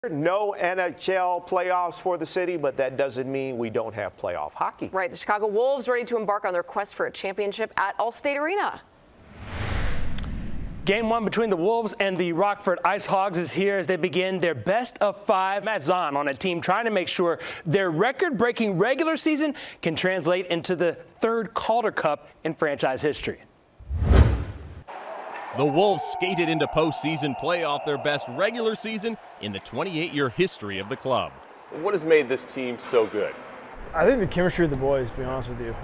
No NHL playoffs for the city, but that doesn't mean we don't have playoff hockey. Right. The Chicago Wolves ready to embark on their quest for a championship at Allstate Arena. Game one between the Wolves and the Rockford Ice Hogs is here as they begin their best of five. Matt Zahn on a team trying to make sure their record-breaking regular season can translate into the third Calder Cup in franchise history. The Wolves skated into postseason play off their best regular season in the 28-year history of the club. What has made this team so good? I think the chemistry of the boys, to be honest with you.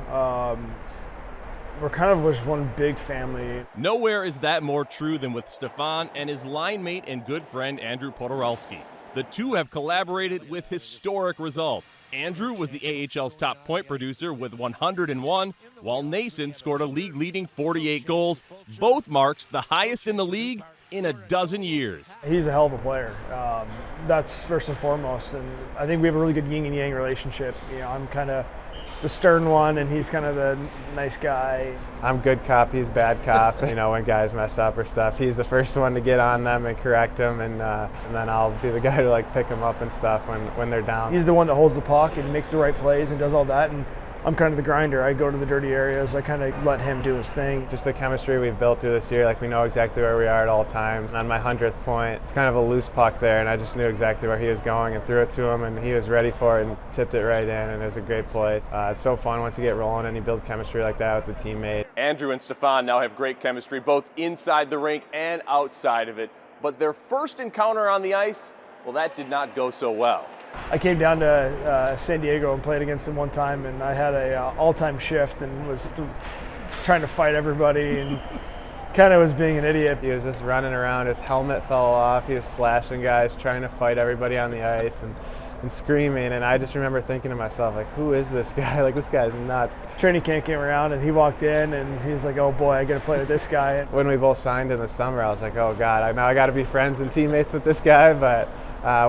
We're kind of just one big family. Nowhere is that more true than with Stefan and his line mate and good friend Andrew Potularski. The two have collaborated with historic results. Andrew was the AHL's top point producer with 101, while Noesen scored a league-leading 48 goals, both marks the highest in the league in a dozen years. He's a hell of a player. That's first and foremost, and I think we have a really good yin and yang relationship. You know, I'm kind of the stern one, and he's kind of the nice guy. I'm good cop, he's bad cop. You know, when guys mess up or stuff, he's the first one to get on them and correct them, and then I'll be the guy to like pick them up and stuff when they're down. He's the one that holds the puck and makes the right plays and does all that, and I'm kind of the grinder. I go to the dirty areas. I kind of let him do his thing. Just the chemistry we've built through this year, like we know exactly where we are at all times. On my 100th point, it's kind of a loose puck there, and I just knew exactly where he was going and threw it to him, and he was ready for it and tipped it right in, and it was a great play. It's so fun once you get rolling and you build chemistry like that with the teammate. Andrew and Stefan now have great chemistry, both inside the rink and outside of it. But their first encounter on the ice, well, that did not go so well. I came down to San Diego and played against him one time, and I had a all-time shift and was trying to fight everybody and kind of was being an idiot. He was just running around, his helmet fell off, he was slashing guys, trying to fight everybody on the ice and screaming, and I just remember thinking to myself, like, who is this guy? Like, this guy's nuts. Training camp came around and he walked in and he was like, oh boy, I gotta play with this guy. When we both signed in the summer, I was like, oh God, I gotta be friends and teammates with this guy, but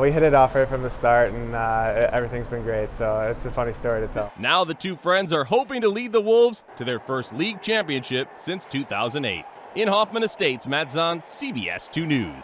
we hit it off right from the start, and everything's been great, so it's a funny story to tell. Now the two friends are hoping to lead the Wolves to their first league championship since 2008. In Hoffman Estates, Matt Zahn, CBS 2 News.